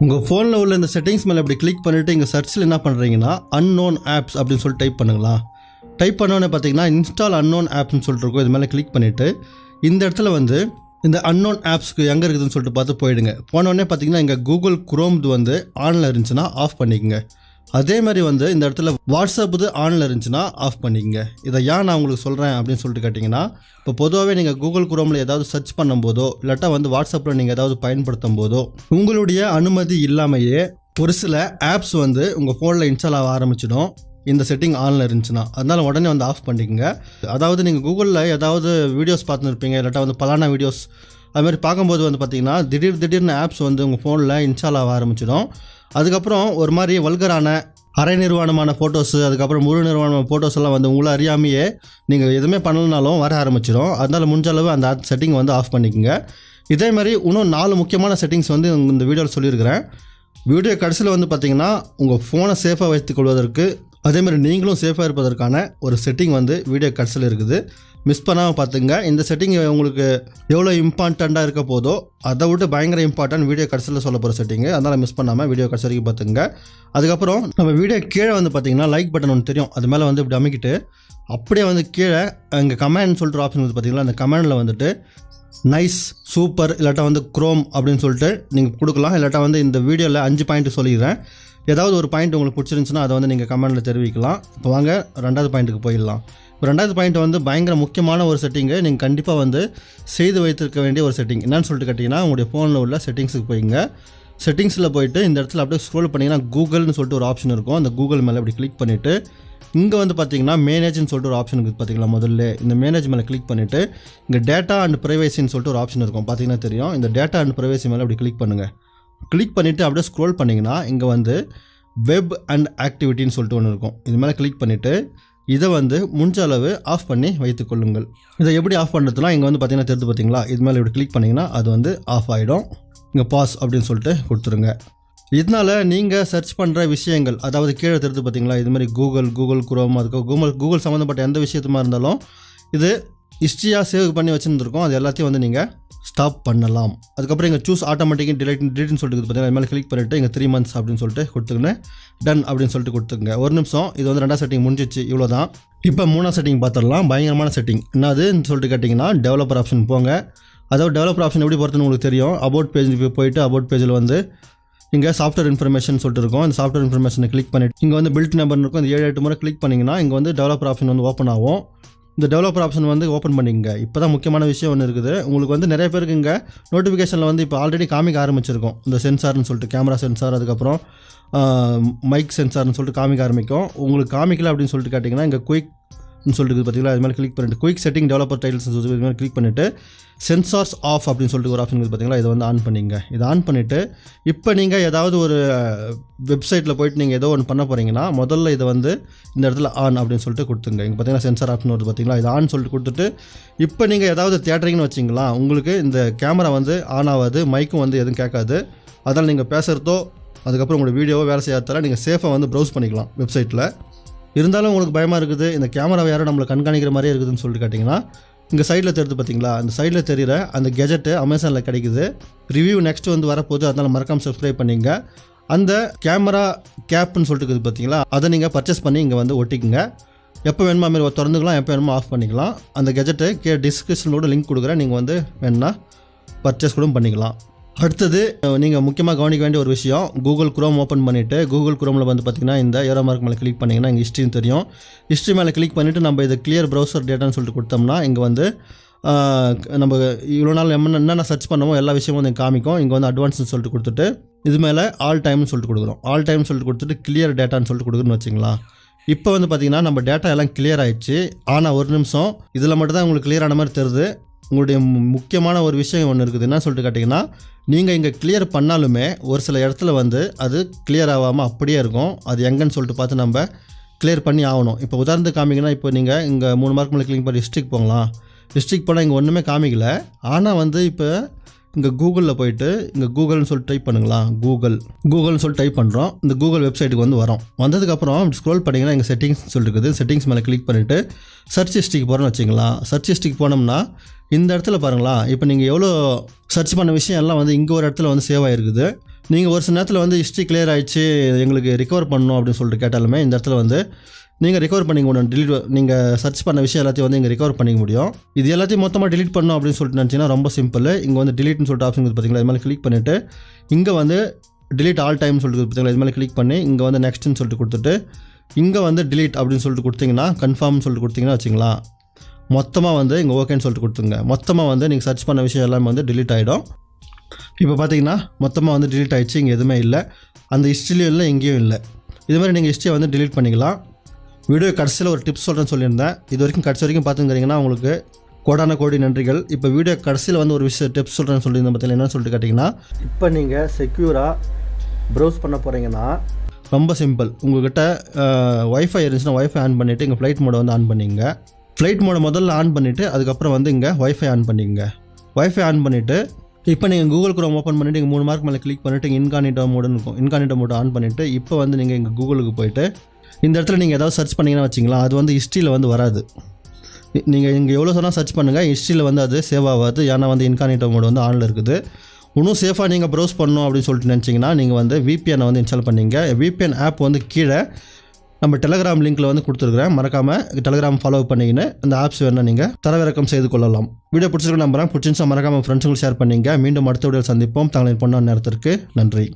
உங்கள் ஃபோனில் உள்ள இந்த செட்டிங்ஸ் மேலே இப்படி கிளிக் பண்ணிவிட்டு இங்கே சர்ச்சில் என்ன பண்ணுறீங்கன்னா அன்னோன் ஆப்ஸ் அப்படின்னு சொல்லி டைப் பண்ணுங்களா. டைப் பண்ணோன்னே பார்த்தீங்கன்னா இன்ஸ்டால் அன்னோன் ஆப்ஸ்னு சொல்லிட்டு இருக்கும். இது மேலே கிளிக் பண்ணிவிட்டு இந்த இடத்துல வந்து இந்த அன்னோன் ஆப்ஸ்க்கு எங்கே இருக்குதுன்னு சொல்லிட்டு பார்த்து போயிடுங்க. போனோடனே பார்த்தீங்கன்னா இங்கே கூகுள் குரோம் வந்து ஆனில் இருந்துச்சுன்னா ஆஃப் பண்ணிக்கோங்க. அதே மாதிரி வந்து இந்த இடத்துல வாட்ஸ்அப் இது ஆனில் இருந்துச்சுன்னா ஆஃப் பண்ணிக்கங்க. இதை ஏன் நான் உங்களுக்கு சொல்கிறேன் அப்படின்னு சொல்லிட்டு கேட்டிங்கன்னா, இப்போ பொதுவாகவே நீங்கள் கூகுள் குரோமில் ஏதாவது சர்ச் பண்ணும்போதோ இல்லாட்டா வந்து வாட்ஸ்அப்பில் நீங்கள் ஏதாவது பயன்படுத்தும் போதோ உங்களுடைய அனுமதி இல்லாமையே ஒரு சில ஆப்ஸ் வந்து உங்கள் ஃபோனில் இன்ஸ்டால் ஆக ஆரம்பிச்சிடும். இந்த செட்டிங் ஆனில் இருந்துச்சுன்னா அதனால் உடனே வந்து ஆஃப் பண்ணிக்கங்க. அதாவது நீங்கள் கூகுளில் ஏதாவது வீடியோஸ் பார்த்துருப்பீங்க, இல்லாட்டா வந்து பலான வீடியோஸ் அதுமாதிரி பார்க்கும்போது வந்து பார்த்திங்கன்னா திடீர்னு ஆப்ஸ் வந்து உங்கள் ஃபோனில் இன்ஸ்டால் ஆக ஆரம்பிச்சிடும். அதுக்கப்புறம் ஒரு மாதிரி வல்கரான அரை நிர்வாணமான ஃபோட்டோஸு, அதுக்கப்புறம் முழு நிர்வாணமான ஃபோட்டோஸ் எல்லாம் வந்து உங்களை அறியாமையே நீங்கள் எதுவுமே பண்ணலனாலும் வர ஆரம்பிச்சிடும். அதனால் முடிஞ்ச அளவு அந்த செட்டிங் வந்து ஆஃப் பண்ணிக்கோங்க. இதே மாதிரி இன்னும் 4 முக்கியமான செட்டிங்ஸ் வந்து இந்த வீடியோவில் சொல்லியிருக்கிறேன். வீடியோ கடைசியில் வந்து பார்த்திங்கன்னா உங்கள் ஃபோனை சேஃபாக வைத்துக்கொள்வதற்கு அதேமாதிரி நீங்களும் சேஃபாக இருப்பதற்கான ஒரு செட்டிங் வந்து வீடியோ கடைசியில் இருக்குது. மிஸ் பண்ணாமல் பார்த்துங்க. இந்த செட்டிங் உங்களுக்கு எவ்வளோ இம்பார்ட்டண்ட்டாக இருக்க போதோ அதை விட்டு பயங்கர இம்பார்ட்டன்ட் வீடியோ கடைசியில் சொல்ல போகிற செட்டிங்கு. அதனால் மிஸ் பண்ணாமல் வீடியோ கடைசி வரைக்கும் பார்த்துங்க. அதுக்கப்புறம் நம்ம வீடியோ கீழே வந்து பார்த்திங்கன்னா லைக் பட்டன் ஒன்று தெரியும். அது மேலே வந்து இப்படி அமைக்கிட்டு அப்படியே வந்து கீழே இங்கே கமெண்ட் சொல்லிட்டு ஆப்ஷன் வந்து பார்த்திங்கன்னா அந்த கமெண்டில் வந்துட்டு நைஸ், சூப்பர் இல்லாட்டா வந்து குரோம் அப்படின்னு சொல்லிட்டு நீங்கள் கொடுக்கலாம். இல்லாட்டா வந்து இந்த வீடியோவில் 5 பாயிண்ட் சொல்லிடுறேன். ஏதாவது ஒரு பாயிண்ட் உங்களுக்கு பிடிச்சிருந்துச்சுன்னா அதை வந்து நீங்கள் கமெண்டில் தெரிவிக்கலாம். இப்போ வாங்க 2வது பாயிண்ட்டுக்கு போயிடலாம். இப்போ 2வது பாயிண்ட் வந்து பயங்கர முக்கியமான ஒரு செட்டிங்கு. நீங்கள் கண்டிப்பாக வந்து செய்து வைத்திருக்க வேண்டிய ஒரு செட்டிங். என்னன்னு சொல்லிட்டு கேட்டிங்கன்னா, உங்களுடைய ஃபோனில் உள்ள செட்டிங்ஸுக்கு போய்ங்க. செட்டிங்ஸில் போய்ட்டு இந்த இடத்துல அப்படியே ஸ்க்ரோல் பண்ணிங்கன்னா கூகுள்னு சொல்லிட்டு ஒரு ஆப்ஷன் இருக்கும். அந்த கூகுள் மேலே அப்படி கிளிக் பண்ணிவிட்டு இங்கே வந்து பார்த்தீங்கன்னா மேனேஜ்னு சொல்லிட்டு ஒரு ஆப்ஷன் இருக்குது. பார்த்தீங்களா, முதல்ல இந்த மேனேஜ் மேலே கிளிக் பண்ணிவிட்டு இங்கே டேட்டா அண்ட் ப்ரைவசின்னு சொல்லிட்டு ஒரு ஆப்ஷன் இருக்கும். பார்த்தீங்கன்னா தெரியும். இந்த டேட்டா அண்ட் ப்ரைவசி மேலே அப்படி கிளிக் பண்ணுங்கள். கிளிக் பண்ணிவிட்டு அப்படியே ஸ்க்ரோல் பண்ணிங்கன்னா இங்கே வந்து வெப் அண்ட் ஆக்டிவிட்டின்னு சொல்லிட்டு ஒன்று இருக்கும். இது மேலே கிளிக் பண்ணிவிட்டு இதை வந்து முடிஞ்ச அளவு ஆஃப் பண்ணி வைத்துக்கொள்ளுங்கள். இதை எப்படி ஆஃப் பண்ணுறதுலாம் இங்கே வந்து பார்த்தீங்கன்னா தெரிஞ்சு பார்த்தீங்களா, இது மேலே இப்படி கிளிக் பண்ணிங்கன்னா அது வந்து ஆஃப் ஆகிடும். இங்கே பாஸ் அப்படின்னு சொல்லிட்டு கொடுத்துருங்க. இதனால் நீங்கள் சர்ச் பண்ணுற விஷயங்கள், அதாவது கீழே தெரிஞ்சு பார்த்தீங்களா, இது மாதிரி கூகுள் குரோம், அதுக்கு கூகுள் சம்மந்தப்பட்ட எந்த விஷயத்துமா இருந்தாலும் இது ஹிஸ்ட்ரியாக சேவ் பண்ணி வச்சுருந்துருக்கோம். அது எல்லாத்தையும் வந்து நீங்கள் ஸ்டாப் பண்ணலாம். அதுக்கப்புறம் இங்கே சூஸ் ஆட்டோமேட்டிக் டிலீட்னு சொல்லிட்டு பார்த்தீங்கன்னா இது மேலே கிளிக் பண்ணிவிட்டு இங்கே 3 months அப்படின்னு சொல்லிட்டு கொடுத்துக்கின்னு டன் அப்படின்னு சொல்லிட்டு கொடுத்துங்க. ஒரு நிமிஷம். இது வந்து 2வது செட்டிங் முடிஞ்சிச்சு. இவ்வளோ தான். இப்போ 3வது செட்டிங் பார்த்துடலாம். பயங்கரமான செட்டிங். என்னதுன்னு சொல்லிட்டு கேட்டிங்கன்னா, டெவலப்பர் ஆப்ஷன் போங்க. அதாவது டெவலப்பர் ஆப்ஷன் எப்படி பொறுத்துன்னு உங்களுக்கு தெரியும். அபவுட் பேஜ் போயிட்டு அபவுட் பேஜில் வந்து இங்கே சாஃப்ட்வேர் இன்ஃபர்மேஷன் சொல்லிட்டு இருக்கும். இந்த சாஃப்ட்வேர் இன்ஃபர்மேஷனை கிளிக் பண்ணிவிட்டு இங்கே வந்து பில்ட் நம்பர் இருக்கும். இந்த 7-8 முறை கிளிக் பண்ணிங்கன்னா இங்கே வந்து டெவலப்பர் ஆப்ஷன் வந்து ஓப்பன் ஆகும். இந்த டெவலப்பர் ஆப்ஷன் வந்து ஓப்பன் பண்ணிங்க. இப்போ தான் முக்கியமான விஷயம் ஒன்று இருக்குது. உங்களுக்கு வந்து நிறைய பேருக்கு இங்கே நோட்டிஃபிகேஷனில் வந்து இப்போ ஆல்ரெடி காமிக்க ஆரம்பிச்சிருக்கும். இந்த சென்சார்னு சொல்லிட்டு கேமரா சென்சார், அதுக்கப்புறம் மைக் சென்சார்னு சொல்லிட்டு காமிக்க ஆரம்பிக்கும். உங்களுக்கு காமிக்கல அப்படின்னு சொல்லிட்டு கேட்டிங்கன்னா இங்கே குயிக்னு சொல்லிட்டு பார்த்தீங்களா, அது மாதிரி கிளிக் பண்ணிவிட்டு குயிக் செட்டிங் டெவலப்பர் டைட்டில்ஸ் இது மாதிரி கிளிக் பண்ணிவிட்டு சென்சார்ஸ் ஆஃப் அப்படின்னு சொல்லிட்டு ஒரு ஆப்ஷன் இருக்குது பார்த்தீங்களா, இதை வந்து ஆன் பண்ணிங்க. இதை ஆன் பண்ணிவிட்டு இப்போ நீங்கள் ஏதாவது ஒரு வெப்சைட்டில் போய்ட்டு நீங்கள் ஏதோ ஒன்று பண்ண போகிறீங்கன்னா முதல்ல இதை வந்து இந்த இடத்துல ஆன் அப்படின்னு சொல்லிட்டு கொடுத்துங்க. இங்கே பார்த்தீங்கன்னா சென்சார் ஆப்ஷன் வருது பார்த்தீங்களா, இதை ஆன் சொல்லிட்டு கொடுத்துட்டு இப்போ நீங்கள் ஏதாவது தேட்டரிங்கன்னு வச்சிங்களா, உங்களுக்கு இந்த கேமரா வந்து ஆன் ஆகாது, மைக்கும் வந்து எதுவும் கேட்காது. அதனால் நீங்கள் பேசுகிறதோ அதுக்கப்புறம் உங்களோட வீடியோவோ வேலை செய்யாதால நீங்கள் சேஃபாக வந்து ப்ரௌஸ் பண்ணிக்கலாம் வெப்சைட்டில். இருந்தாலும் உங்களுக்கு பயமாக இருக்குது, இந்த கேமராவை யாரும் நம்மளை கண்காணிக்கிற மாதிரியே இருக்குதுன்னு சொல்லிட்டு கேட்டிங்கன்னா இங்கே சைடில் தெரியுது பார்த்தீங்களா, அந்த சைடில் தெரிகிற அந்த கெஜெட்டு அமேசானில் கிடைக்குது. ரிவ்யூ நெக்ஸ்ட் வந்து வரப்போகுது. அதனால் மறக்காமல் சப்ஸ்கிரைப் பண்ணிங்க. அந்த கேமரா கேப்னு சொல்லிட்டு இருக்குது பார்த்தீங்களா, அதை நீங்கள் பர்ச்சேஸ் பண்ணி இங்கே வந்து ஒட்டிக்குங்க. எப்போ வேணுமா மாரி திறந்துக்கலாம், எப்போ வேணுமோ ஆஃப் பண்ணிக்கலாம். அந்த கெஜெட்டு டிஸ்கிரிப்ஷனோட லிங்க் கொடுக்குறேன். நீங்கள் வந்து வேணுன்னா பர்ச்சேஸ் கூட பண்ணிக்கலாம். அடுத்தது நீங்கள் முக்கியமாக கவனிக்க வேண்டிய ஒரு விஷயம், கூகுள் குரோம் ஓப்பன் பண்ணிவிட்டு கூகுள் குரோமில் வந்து பார்த்திங்கன்னா இந்த ஏரோ மார்க் மேலே கிளிக் பண்ணிங்கன்னா இங்கே ஹிஸ்ட்ரின்னு தெரியும். ஹிஸ்ட்ரி மேலே கிளிக் பண்ணிவிட்டு நம்ம இது கிளியர் ப்ரௌசர் டேட்டான்னு சொல்லிட்டு கொடுத்தோம்னா இங்கே வந்து நம்ம இவ்வளோ நாள் என்னென்ன சர்ச் பண்ணமோ எல்லா விஷயமும் வந்து காமிக்கும். இங்கே வந்து அட்வான்ஸ்னு சொல்லிட்டு கொடுத்துட்டு இது மேலே ஆல் டைம்னு சொல்லிட்டு கொடுக்குறோம். ஆல் டைம்னு சொல்லிட்டு கொடுத்துட்டு கிளியர் டேட்டான்னு சொல்லிட்டு கொடுக்குறோன்னு வச்சுங்களா. இப்போ வந்து பார்த்திங்கன்னா நம்ம டேட்டா எல்லாம் கிளியர் ஆகிடுச்சு. ஆனால் ஒரு நிமிஷம், இதில் மட்டும் தான் உங்களுக்கு கிளியர் ஆன மாதிரி தெரியுது. உங்களுடைய முக்கியமான ஒரு விஷயம் ஒன்று இருக்குது. என்ன சொல்லிட்டு கேட்டிங்கன்னா, நீங்கள் இங்கே கிளியர் பண்ணாலுமே ஒரு சில இடத்துல வந்து அது கிளியர் ஆகாமல் அப்படியே இருக்கும். அது எங்கன்னு சொல்லிட்டு பார்த்து நம்ம கிளியர் பண்ணி ஆகணும். இப்போ உதாரணத்துக்கு காமிங்கன்னா, இப்போ நீங்கள் இங்கே 3 மார்க் மேலே கிளிக் பண்ணி ஹிஸ்ட்ரிக்கு போகலாம். ஹிஸ்ட்ரிக்கு போனால் இங்கே ஒன்றுமே காமிக்கல. ஆனால் வந்து இப்போ இங்கே கூகுளில் போயிட்டு இங்கே கூகுள்னு சொல்லிட்டு டைப் பண்ணுங்களா, கூகுள்னு சொல்லிட்டு டைப் பண்ணுறோம். இந்த கூகுள் வெப்சைட்டுக்கு வந்து வரோம். வந்ததுக்கப்புறம் ஸ்க்ரோல் பண்ணிங்கன்னா இங்கே செட்டிங்ஸ் சொல்லிருக்குது. செட்டிங்ஸ் மேலே கிளிக் பண்ணிவிட்டு சர்ச் ஹிஸ்ட்ரிக்கு போகிறோன்னு வச்சுங்களா. சர்ச் ஹிஸ்ட்ரிக்கு போனோம்னா இந்த இடத்துல பாருங்களா, இப்போ நீங்கள் எவ்வளோ சர்ச் பண்ண விஷயம் எல்லாம் வந்து இங்கே ஒரு இடத்துல வந்து சேவ் ஆகிருக்குது. நீங்கள் ஒரு சில நேரத்தில் வந்து ஹிஸ்ட்ரி கிளியர் ஆகிடுச்சு எங்களுக்கு ரிகவர் பண்ணணும் அப்படின்னு சொல்லிட்டு கேட்டாலுமே இந்த இடத்துல வந்து நீங்கள் ரிகவர் பண்ணிக்க முடியும். நீங்கள் சர்ச் பண்ண விஷயம் எல்லாத்தையும் வந்து இங்கே ரிகவர் பண்ணிக்க முடியும். இது எல்லாத்தையும் மொத்தமாக டிலீட் பண்ணணும் அப்படின்னு சொல்லிட்டு நினச்சிங்கன்னா ரொம்ப சிம்பிள். இங்கே வந்து டிலீட்னு சொல்லிட்டு ஆப்ஷன் பார்த்தீங்களா, இது மேலே கிளிக் பண்ணிவிட்டு இங்கே வந்து டிலீட் ஆல் டைம்னு சொல்லிட்டு பார்த்தீங்களா, இது மேலே கிளிக் பண்ணி இங்கே வந்து நெக்ஸ்ட்னு சொல்லிட்டு கொடுத்துட்டு இங்கே வந்து டிலீட் அப்படின்னு சொல்லிட்டு கொடுத்தீங்கன்னா கன்ஃபார்ம்னு சொல்லிட்டு கொடுத்தீங்கன்னா வச்சுங்களா, மொத்தமாக வந்து இங்கே ஓகேன்னு சொல்லிட்டு கொடுத்துங்க. மொத்தமாக வந்து நீங்கள் சர்ச் பண்ண விஷயம் எல்லாமே வந்து டிலீட் ஆகிடும். இப்போ பார்த்தீங்கன்னா மொத்தமாக வந்து டிலீட் ஆகிடுச்சு. இங்கே எதுவுமே இல்லை, அந்த ஹிஸ்ட்ரிலையும் இல்லை, எங்கேயும் இல்லை. இது மாதிரி நீங்கள் ஹிஸ்ட்ரியை வந்து டிலீட் பண்ணிக்கலாம். வீடியோ கடைசியில் ஒரு டிப்ஸ் சொல்கிறேன்னு சொல்லியிருந்தேன். இது வரைக்கும் கடைசி வரைக்கும் பார்த்துக்கிறீங்கன்னா உங்களுக்கு கோடான கோடி நன்றிகள். இப்போ வீடியோ கடைசியில் வந்து ஒரு விஷயம் டிப்ஸ் சொல்கிறேன்னு சொல்லியிருந்தேன். பார்த்தீங்கன்னா என்னன்னு சொல்லிட்டு கேட்டிங்கன்னா, இப்போ நீங்கள் செக்யூராக ப்ரௌஸ் பண்ண போகிறீங்கன்னா ரொம்ப சிம்பிள். உங்கள்கிட்ட ஒய்ஃபை இருந்துச்சுன்னா ஒய்ஃபை ஆன் பண்ணிவிட்டு இங்கே ஃப்ளைட் மோடை வந்து ஆன் பண்ணிங்க. ஃப்ளைட் மோடை முதல்ல ஆன் பண்ணிவிட்டு அதுக்கப்புறம் வந்து இங்கே ஒய்ஃபை ஆன் பண்ணிங்க. ஒய்ஃபை ஆன் பண்ணிவிட்டு இப்போ நீங்கள் கூகுள் குரோம் ஓப்பன் பண்ணிவிட்டு இங்கே 3 மார்க் மேலே கிளிக் பண்ணிவிட்டு இன்கானிட்டோ மோடுன்னு இருக்கும். இன்கானிட்டோ மோடு ஆன் பண்ணிவிட்டு இப்போ வந்து நீங்கள் இங்கே கூகுளுக்கு போய்ட்டு இந்த இடத்துல நீங்கள் ஏதாவது சர்ச் பண்ணிங்கன்னா வச்சிங்களா, அது வந்து ஹிஸ்ட்ரியில் வந்து வராது. நீங்கள் இங்கே எவ்வளோ சொன்னால் சர்ச் பண்ணுங்கள், ஹிஸ்ட்ரியில் வந்து அது சேவ் ஆகாது. ஏன்னா வந்து இன்கானிட்டோ மோடு வந்து ஆனில் இருக்குது. இன்னும் சேஃபாக நீங்கள் ப்ரௌஸ் பண்ணணும் அப்படின்னு சொல்லிட்டு நினச்சிங்கன்னா நீங்கள் வந்து VPN வந்து இன்ஸ்டால் பண்ணிங்க. VPN ஆப் வந்து கீழே நம்ம டெலகிராம் லிங்க்கில் வந்து கொடுத்துருக்குறேன். மறக்காமல் டெலகிராம் ஃபாலோ பண்ணிக்கின்னு அந்த ஆப்ஸ் வேணால் நீங்கள் தரவிறக்கம் செய்து கொள்ளலாம். வீடியோ பிடிச்சிருக்கு நம்புறேன். பிடிச்சிருந்தா மறக்காமல் ஃப்ரெண்ட்ஸுங்களுக்கு ஷேர் பண்ணிங்க. மீண்டும் அடுத்த வீடியோவில் சந்திப்போம். தங்களின் பொண்ணான நேரத்திற்கு நன்றி.